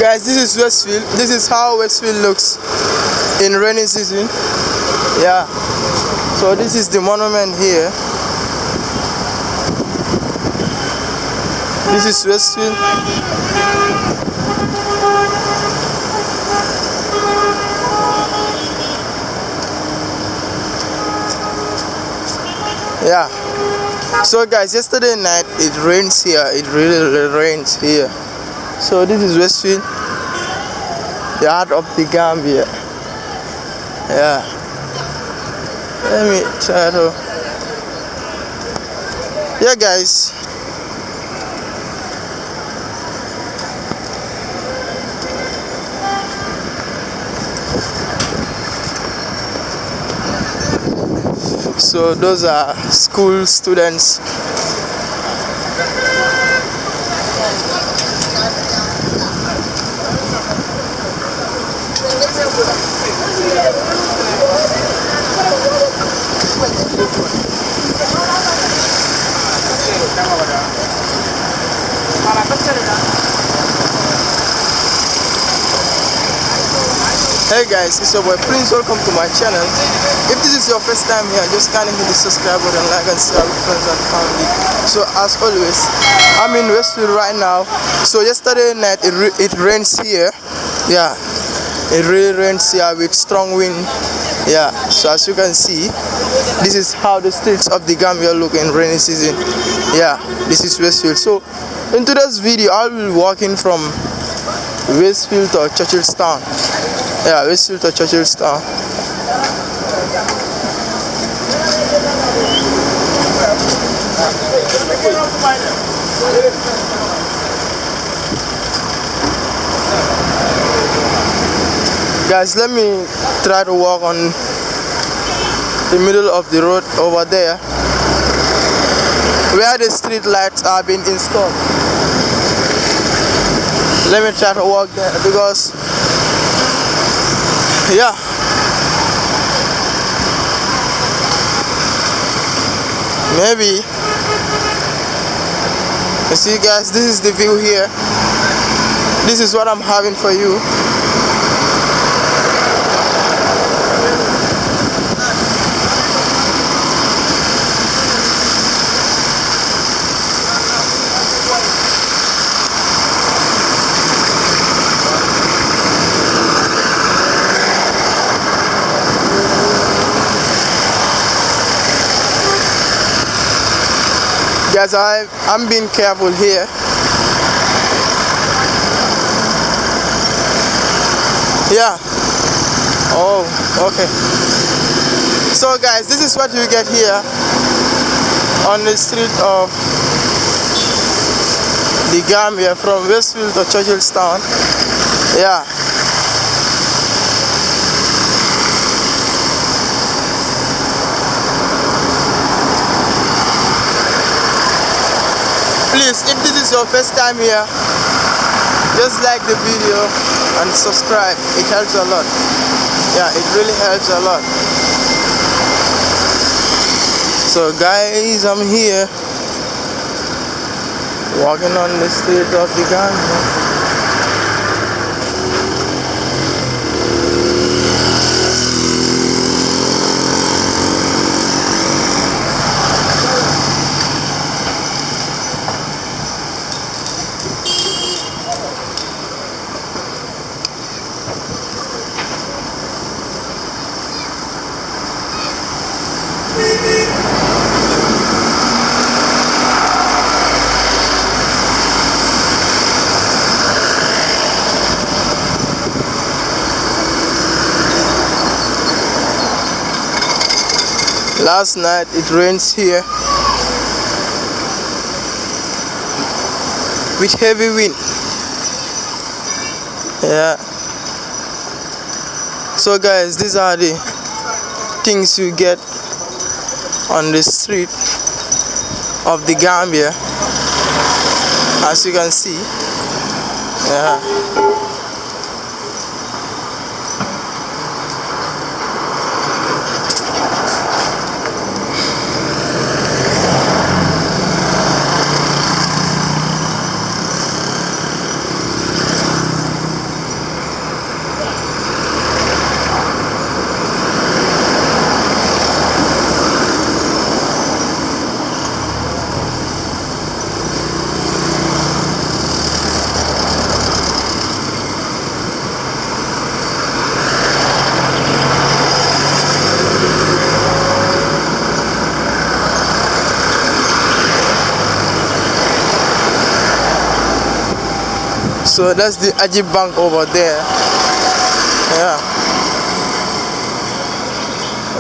Guys, this is Westfield. This is how Westfield looks in rainy season. Yeah. So this is the monument here. This is Westfield. Yeah. So guys, yesterday night it rains here. It really rains here. So this is Westfield, the heart of the Gambia. Yeah. Let me try to. Yeah, guys. So those are school students. Hey guys, it's your boy Prince. Welcome to my channel. If this is your first time here, just kindly hit the subscribe button, like and share with friends and family. So as always, I'm in Westfield right now. So yesterday night it rains here. Yeah, it really rains here with strong wind. Yeah, so as you can see, this is how the streets of the Gambia look in rainy season. Yeah, this is Westfield. So in today's video, I will be walking from Westfield to Churchillstown. Yeah, Westfield to Churchillstown. Guys, let me try to walk on the middle of the road over there where the street lights are being installed. Let me try to walk there because yeah, maybe you see guys, this is the view here. This is what I'm having for you. Guys, I'm being careful here. Yeah. Oh, okay. So guys, this is what you get here on the street of the Gambia from Westfield to Churchillstown. Yeah. Please, if this is your first time here, just like the video and subscribe. It helps a lot. Yeah, it really helps a lot. So guys, I'm here walking on the street of the Gambia. Last night it rains here with heavy wind. Yeah. So guys, these are the things you get on the street of the Gambia, as you can see. Yeah. So that's the Ajib Bank over there. Yeah,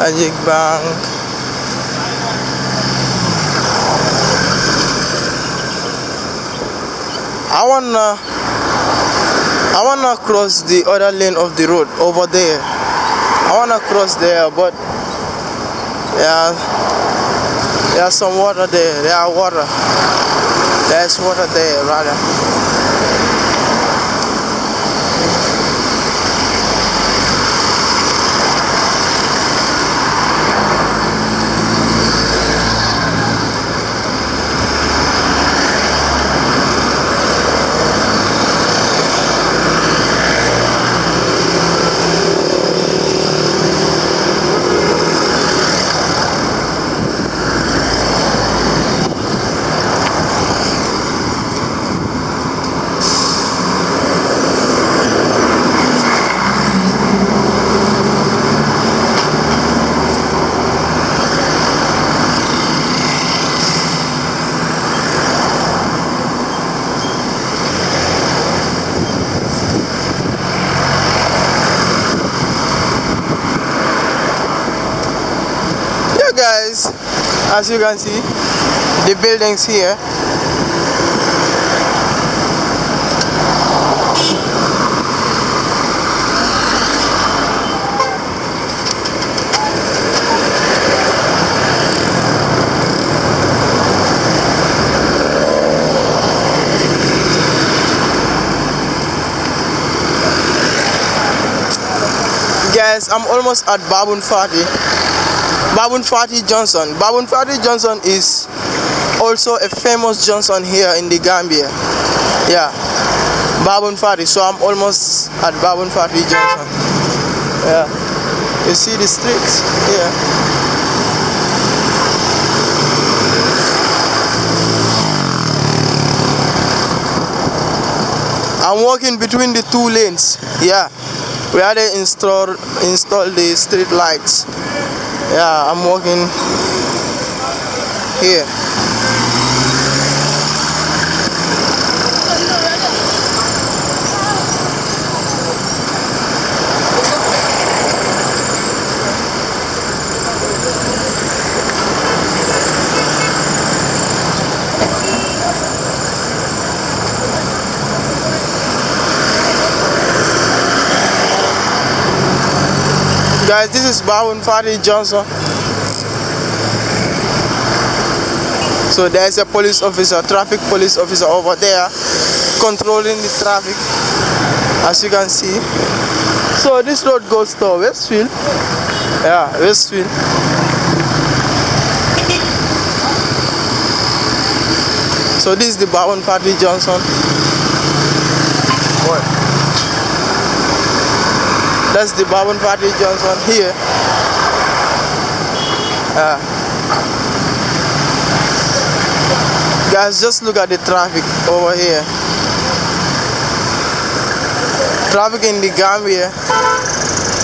Ajib Bank. I wanna cross the other lane of the road over there. I wanna cross there, but yeah, there's some water there. There's water there, rather. Guys, as you can see, the buildings here. Guys, I'm almost at Babun Fati Johnson. Babun Fati Johnson is also a famous Johnson here in the Gambia. Yeah, Babun Fati. So I'm almost at Babun Fati Johnson. Yeah, you see the streets here. I'm walking between the two lanes. Yeah, where they install the street lights. Yeah, I'm walking here. Guys, this is Babun Fati Johnson. So there's a police officer, traffic police officer over there controlling the traffic, as you can see. So this road goes to Westfield. Yeah, Westfield. So this is the Babun Fati Johnson. What? That's the Babun Fati Johnson here. Guys, just look at the traffic over here. Traffic in the Gambia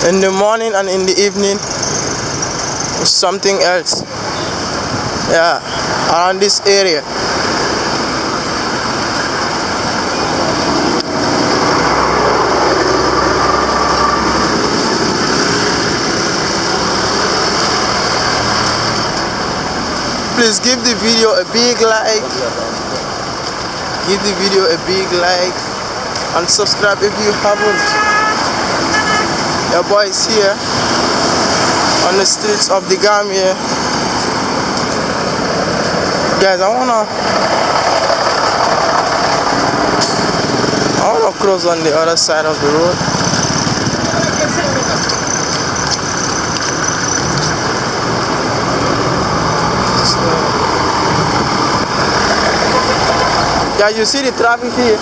in the morning and in the evening is something else. Yeah, around this area. Please give the video a big like. Give the video a big like and subscribe if you haven't. Your boy is here on the streets of the Gambia. Guys, I wanna cross on the other side of the road. Yeah, you see the traffic here.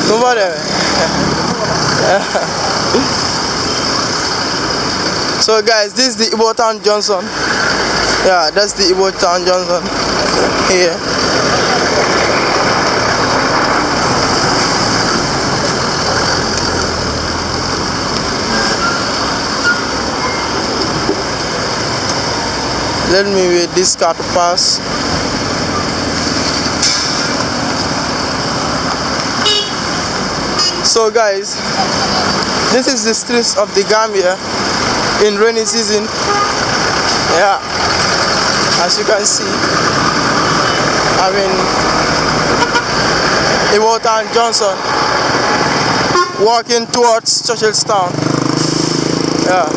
Nobody. So guys, this is the Igbo Town Johnson. Yeah, that's the Igbo Town Johnson here. Let me wait this car to pass. So guys, this is the streets of the Gambia in rainy season. Yeah, as you can see, I mean, Igbo Town Johnson walking towards Churchillstown. Yeah.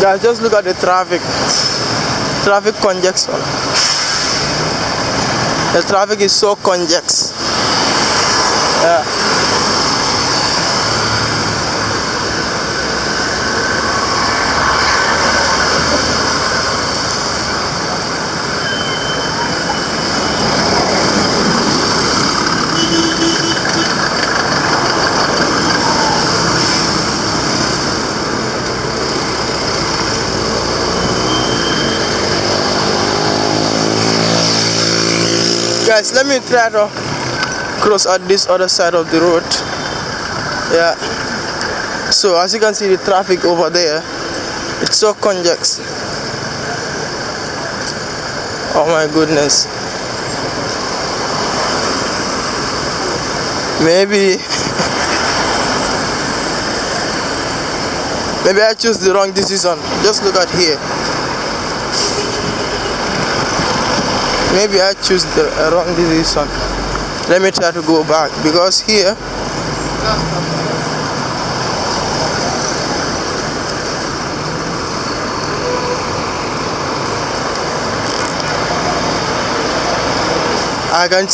Guys, just look at the traffic congestion. The traffic is so congested. Yeah. Guys, let me try to cross at this other side of the road. Yeah. So as you can see, the traffic over there, it's so congested. Oh my goodness. Maybe I choose the wrong decision. Just look at here. Maybe I choose the wrong decision. Let me try to go back, because here I can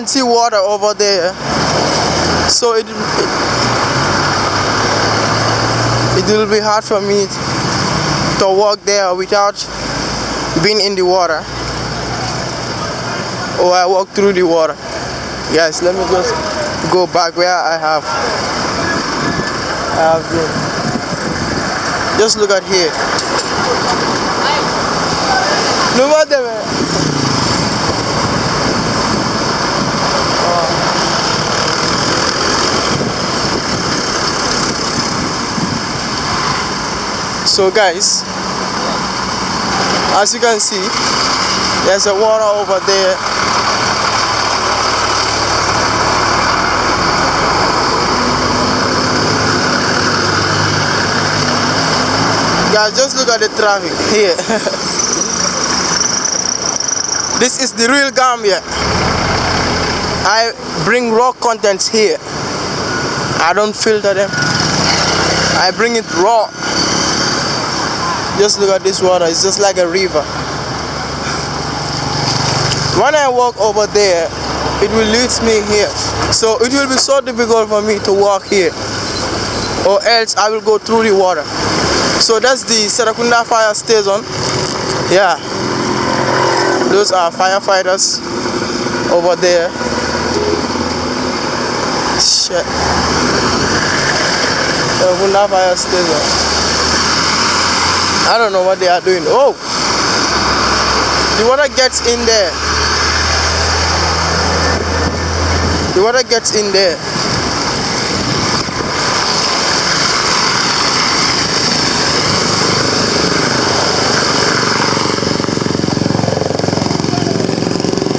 see water over there, so it will be hard for me to walk there without being in the water, or I walk through the water. Guys, let me just go back where I have been. Just look at here. No matter where. So guys, as you can see, there's a water over there. Guys, just look at the traffic here. This is the real Gambia. I bring raw contents here. I don't filter them. I bring it raw. Just look at this water, it's just like a river. When I walk over there, it will lead me here. So it will be so difficult for me to walk here, or else I will go through the water. So that's the Serakunda fire station. Yeah, those are firefighters over there. Shit. Serakunda fire station. I don't know what they are doing. Oh, the water gets in there. The water gets in there.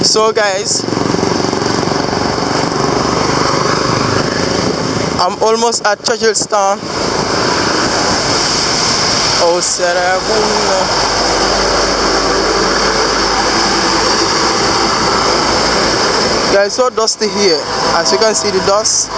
So guys, I'm almost at Churchillstown. Oh, Serakunda. Yeah, it's so dusty here. As you can see, the dust.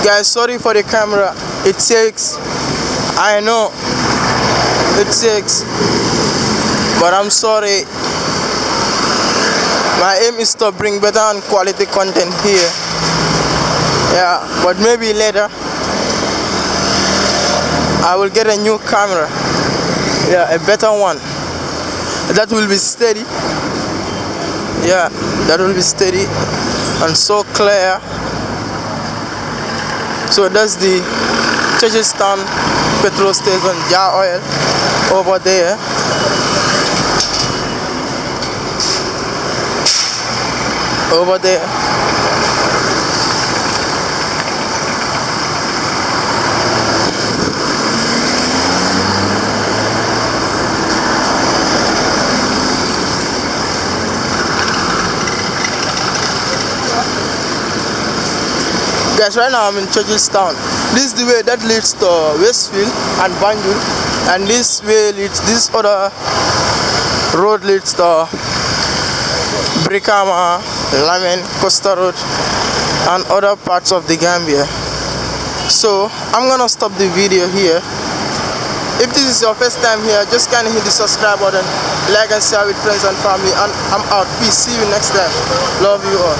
Guys, sorry for the camera. It takes, I know it takes, but I'm sorry. My aim is to bring better and quality content here. Yeah, but maybe later I will get a new camera. Yeah, a better one that will be steady. Yeah, that will be steady and so clear. So that's the Chestertown petrol station, jar oil over there. Over there. Guys, right now I'm in Chestertown. This is the way that leads to Westfield and Banjul, and this other road leads to Brikama, Lamen, Costa Road, and other parts of the Gambia. So I'm gonna stop the video here. If this is your first time here, just kindly hit the subscribe button, like and share with friends and family, and I'm out. Peace. See you next time. Love you all.